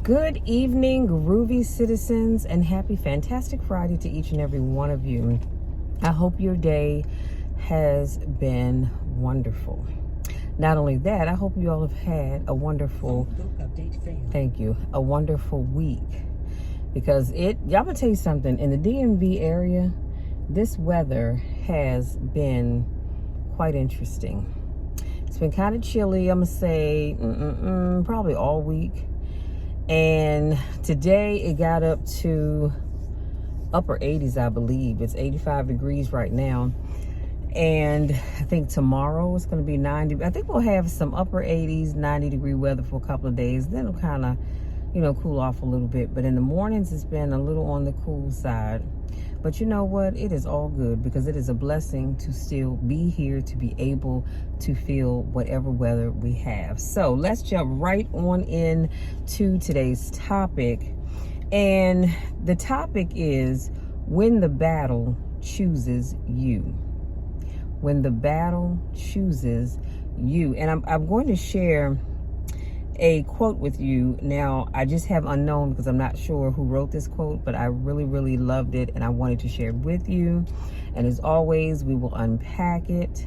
Good evening, groovy citizens, and happy fantastic Friday to each and every one of you. I hope your day has been wonderful. Not only that, I hope you all have had a wonderful, thank you, a wonderful week. Because y'all gonna tell you something, in the DMV area, this weather has been quite interesting. It's been kind of chilly, I'm gonna say, probably all week. And today it got up to upper 80s, I believe. It's 85 degrees right now. And I think tomorrow it's going to be 90. I think we'll have some upper 80s, 90-degree weather for a couple of days. Then it'll kind of, cool off a little bit. But in the mornings, it's been a little on the cool side. But you know what? It is all good because it is a blessing to still be here, to be able to feel whatever weather we have. So let's jump right on in to today's topic. And the topic is when the battle chooses you. When the battle chooses you. And I'm going to share a quote with you. Now, I just have unknown because I'm not sure who wrote this quote, but I really, really loved it and I wanted to share it with you. And as always, we will unpack it.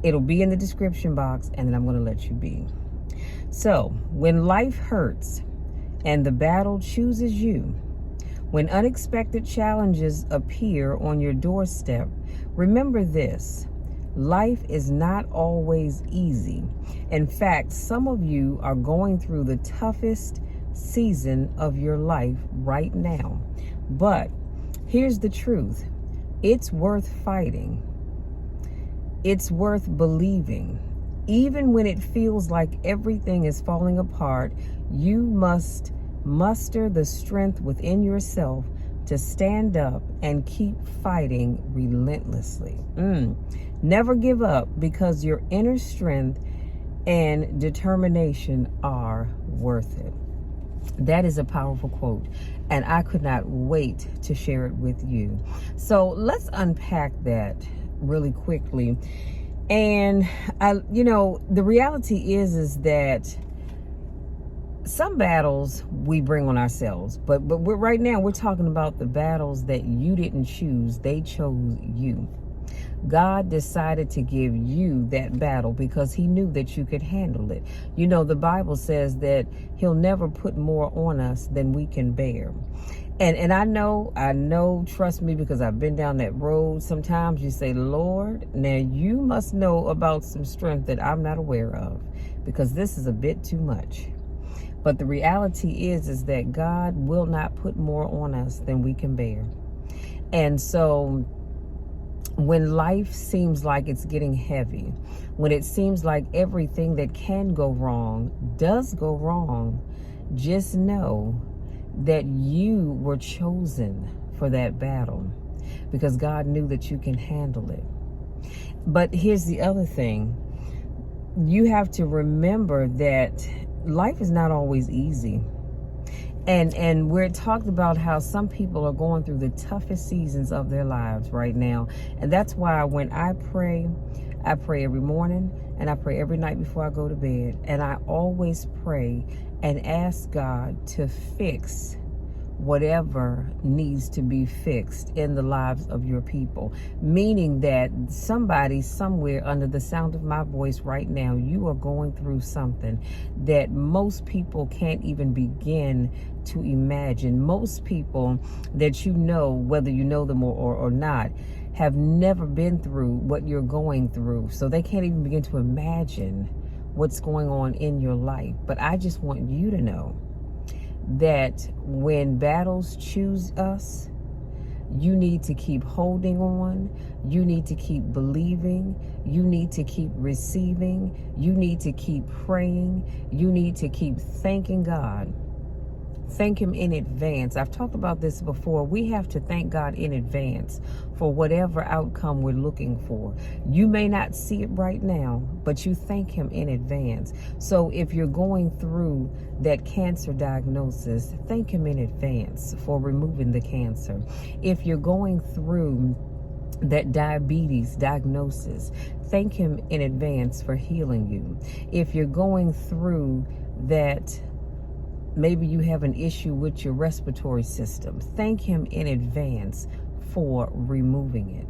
It'll be in the description box and then I'm going to let you be. So, when life hurts and the battle chooses you, when unexpected challenges appear on your doorstep, remember this: life is not always easy. In fact, some of you are going through the toughest season of your life right now. But here's the truth. It's worth fighting. It's worth believing. Even when it feels like everything is falling apart, you must muster the strength within yourself to stand up and keep fighting relentlessly. Never give up, because your inner strength and determination are worth it. That is a powerful quote, and I could not wait to share it with you. So let's unpack that really quickly. And the reality is that some battles we bring on ourselves, but right now we're talking about the battles that you didn't choose. They chose you. God decided to give you that battle because he knew that you could handle it. The Bible says that he'll never put more on us than we can bear. And I know, trust me, because I've been down that road. Sometimes you say, Lord, now you must know about some strength that I'm not aware of, because this is a bit too much. But the reality is that God will not put more on us than we can bear. And so when life seems like it's getting heavy, when it seems like everything that can go wrong does go wrong, just know that you were chosen for that battle because God knew that you can handle it. But here's the other thing. You have to remember that life is not always easy. And we're talking about how some people are going through the toughest seasons of their lives right now. And that's why when I pray every morning and I pray every night before I go to bed. And I always pray and ask God to fix whatever needs to be fixed in the lives of your people. Meaning that somebody somewhere under the sound of my voice right now, you are going through something that most people can't even begin to imagine. Most people that whether you know them or not, have never been through what you're going through. So they can't even begin to imagine what's going on in your life. But I just want you to know that when battles choose us, you need to keep holding on. You need to keep believing. You need to keep receiving. You need to keep praying. You need to keep thanking God. Thank him in advance. I've talked about this before. We have to thank God in advance for whatever outcome we're looking for. You may not see it right now, but you thank him in advance. So if you're going through that cancer diagnosis, thank him in advance for removing the cancer. If you're going through that diabetes diagnosis, thank him in advance for healing you. If you're going through that Maybe you have an issue with your respiratory system. Thank him in advance for removing it.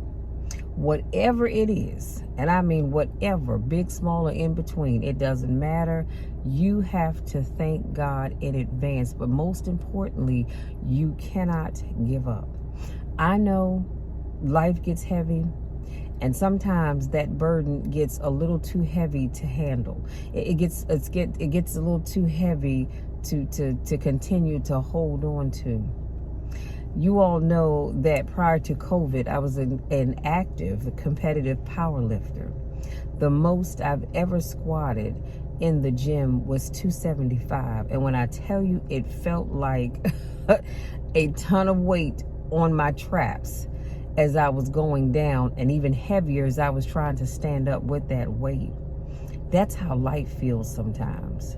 Whatever it is, and I mean whatever, big, small, or in between, it doesn't matter. You have to thank God in advance. But most importantly, you cannot give up. I know life gets heavy, and sometimes that burden gets a little too heavy to handle. It gets a little too heavy to continue to hold on to. You all know that prior to COVID, I was an active, competitive power lifter. The most I've ever squatted in the gym was 275. And when I tell you, it felt like a ton of weight on my traps as I was going down, and even heavier as I was trying to stand up with that weight. That's how life feels sometimes.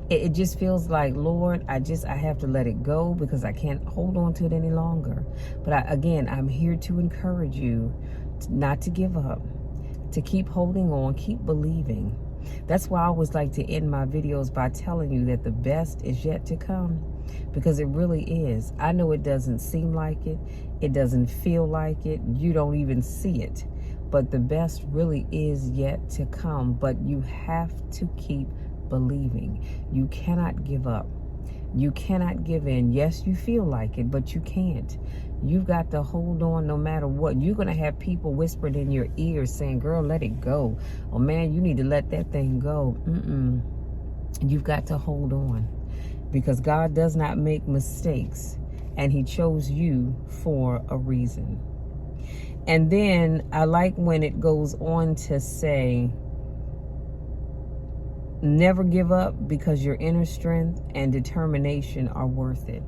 It just feels like, Lord, I have to let it go because I can't hold on to it any longer. But again, I'm here to encourage you not to give up, to keep holding on, keep believing. That's why I always like to end my videos by telling you that the best is yet to come, because it really is. I know it doesn't seem like it. It doesn't feel like it. You don't even see it. But the best really is yet to come. But you have to keep believing. You cannot give up. You cannot give in. Yes, you feel like it, but you can't. You've got to hold on no matter what. You're going to have people whispering in your ears saying, girl, let it go. Oh, man, you need to let that thing go. You've got to hold on, because God does not make mistakes, and he chose you for a reason. And then I like when it goes on to say, never give up, because your inner strength and determination are worth it.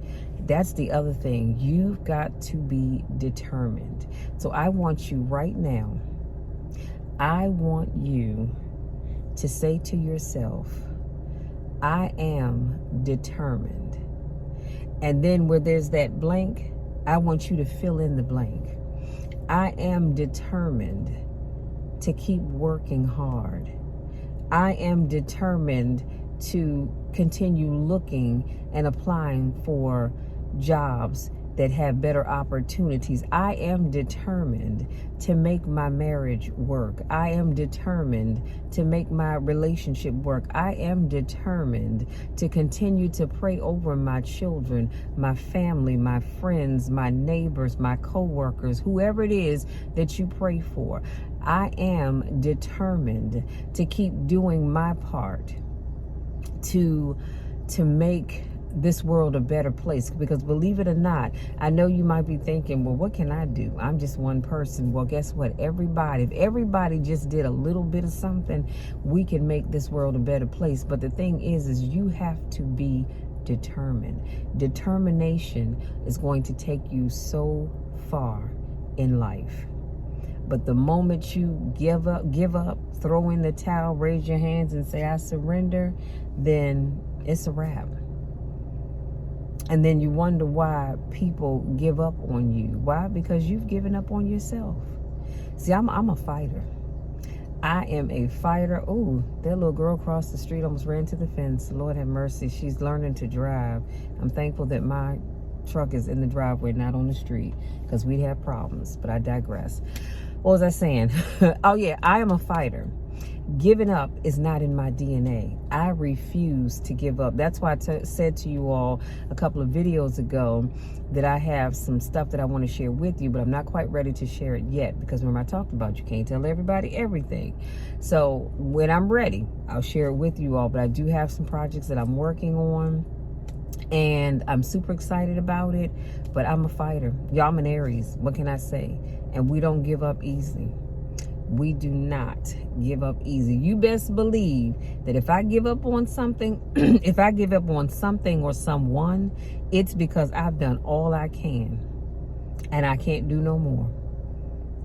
That's the other thing. You've got to be determined. So I want you right now, I want you to say to yourself, I am determined. And then where there's that blank, I want you to fill in the blank. I am determined to keep working hard. I am determined to continue looking and applying for jobs that have better opportunities. I am determined to make my marriage work. I am determined to make my relationship work. I am determined to continue to pray over my children, my family, my friends, my neighbors, my co-workers, whoever it is that you pray for. I am determined to keep doing my part to make this world a better place. Because believe it or not, I know you might be thinking, well, what can I do? I'm just one person. Well, guess what? If everybody just did a little bit of something, we can make this world a better place. But the thing is you have to be determined. Determination is going to take you so far in life. But the moment you give up, throw in the towel, raise your hands and say, I surrender, then it's a wrap. And then you wonder why people give up on you. Why? Because you've given up on yourself. See, I'm a fighter. I am a fighter. Oh, that little girl across the street almost ran to the fence. Lord have mercy. She's learning to drive. I'm thankful that my truck is in the driveway, not on the street, because we'd have problems. But I digress. What was I saying? Oh, yeah, I am a fighter. Giving up is not in my DNA. I refuse to give up. That's why I said to you all a couple of videos ago that I have some stuff that I want to share with you, but I'm not quite ready to share it yet, because remember I talked about you can't tell everybody everything. So when I'm ready, I'll share it with you all. But I do have some projects that I'm working on, and I'm super excited about it. But I'm a fighter. Y'all, I'm an Aries. What can I say? And we don't give up easy. We do not give up easy. You best believe that if I give up on something, if I give up on something or someone, it's because I've done all I can and I can't do no more.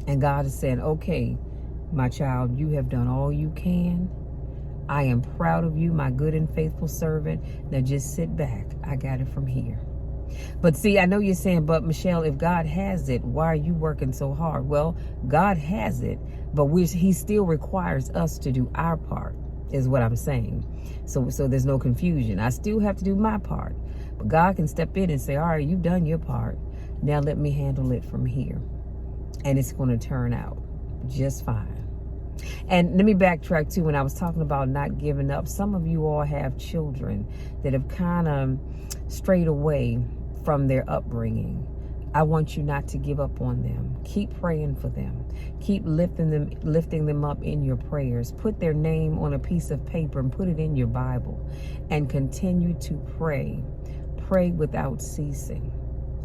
And God has said, okay, my child, you have done all you can. I am proud of you, my good and faithful servant. Now just sit back. I got it from here. But see, I know you're saying, but Michelle, if God has it, why are you working so hard? Well, God has it, but he still requires us to do our part. is what I'm saying. So there's no confusion. I still have to do my part. But God can step in and say, all right, you've done your part. Now let me handle it from here. And it's going to turn out just fine. And let me backtrack too. When I was talking about not giving up, some of you all have children that have kind of strayed away from their upbringing. I want you not to give up on them. Keep praying for them. Keep lifting them up in your prayers. Put their name on a piece of paper and put it in your Bible, and continue to pray. Pray without ceasing.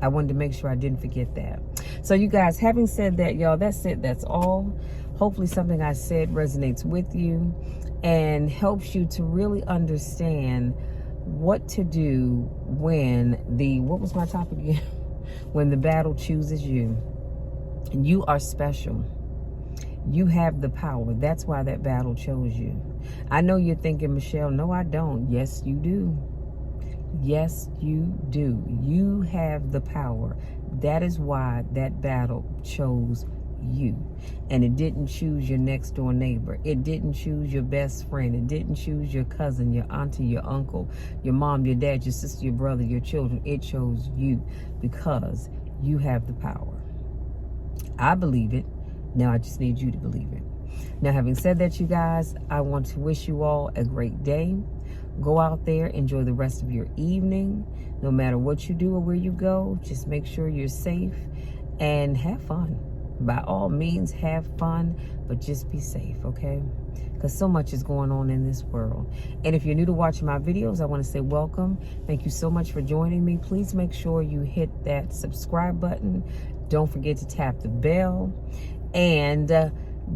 I wanted to make sure I didn't forget that. So you guys, having said that, y'all, that's it. That's all. Hopefully something I said resonates with you and helps you to really understand what to do when what was my topic again? When the battle chooses you. And you are special. You have the power. That's why that battle chose you. I know you're thinking, Michelle, no, I don't. Yes, you do. Yes, you do. You have the power. That is why that battle chose you. And it didn't choose your next door neighbor. It didn't choose your best friend. It didn't choose your cousin, your auntie, your uncle, your mom, your dad, your sister, your brother, your children. It chose you because you have the power. I believe it. Now I just need you to believe it. Now, having said that, you guys, I want to wish you all a great day. Go out there, enjoy the rest of your evening. No matter what you do or where you go, just make sure you're safe and have fun. By all means, have fun, but just be safe, okay? Because so much is going on in this world. And if you're new to watching my videos, I want to say welcome. Thank you so much for joining me. Please make sure you hit that subscribe button. Don't forget to tap the bell. And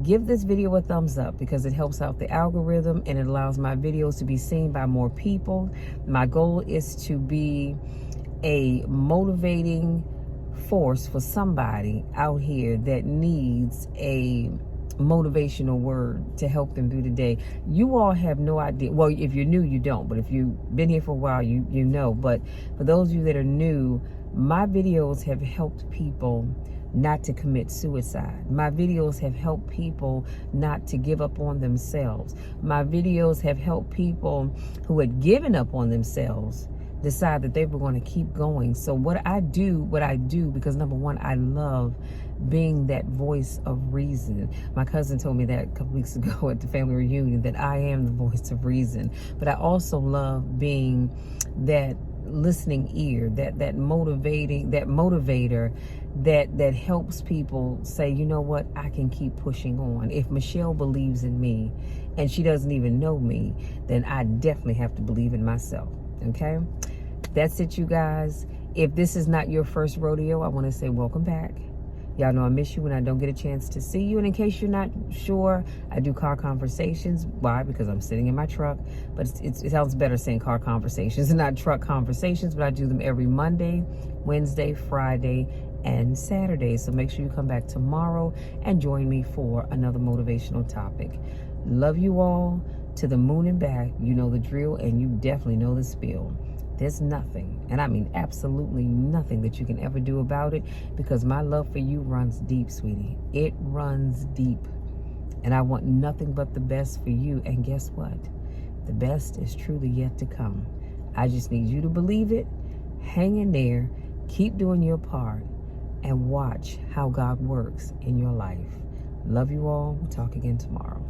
give this video a thumbs up because it helps out the algorithm and it allows my videos to be seen by more people. My goal is to be a motivating force for somebody out here that needs a motivational word to help them through the day. You all have no idea. Well, if you're new, you don't. But if you've been here for a while, you know. But for those of you that are new, my videos have helped people not to commit suicide. My videos have helped people not to give up on themselves. My videos have helped people who had given up on themselves decide that they were going to keep going. So what I do, because number one, I love being that voice of reason. My cousin told me that a couple weeks ago at the family reunion, that I am the voice of reason. But I also love being that listening ear, that motivator that helps people say, you know what, I can keep pushing on. If Michelle believes in me and she doesn't even know me, then I definitely have to believe in myself. Okay, that's it, you guys. If this is not your first rodeo, I want to say welcome back. Y'all know I miss you when I don't get a chance to see you. And in case you're not sure, I do car conversations. Why? Because I'm sitting in my truck. But it sounds better saying car conversations and not truck conversations. But I do them every Monday, Wednesday, Friday, and Saturday. So make sure you come back tomorrow and join me for another motivational topic. Love you all to the moon and back. You know the drill, and you definitely know the spiel. There's nothing, and I mean absolutely nothing, that you can ever do about it, because my love for you runs deep, sweetie. It runs deep. And I want nothing but the best for you. And guess what? The best is truly yet to come. I just need you to believe it. Hang in there. Keep doing your part. And watch how God works in your life. Love you all. We'll talk again tomorrow.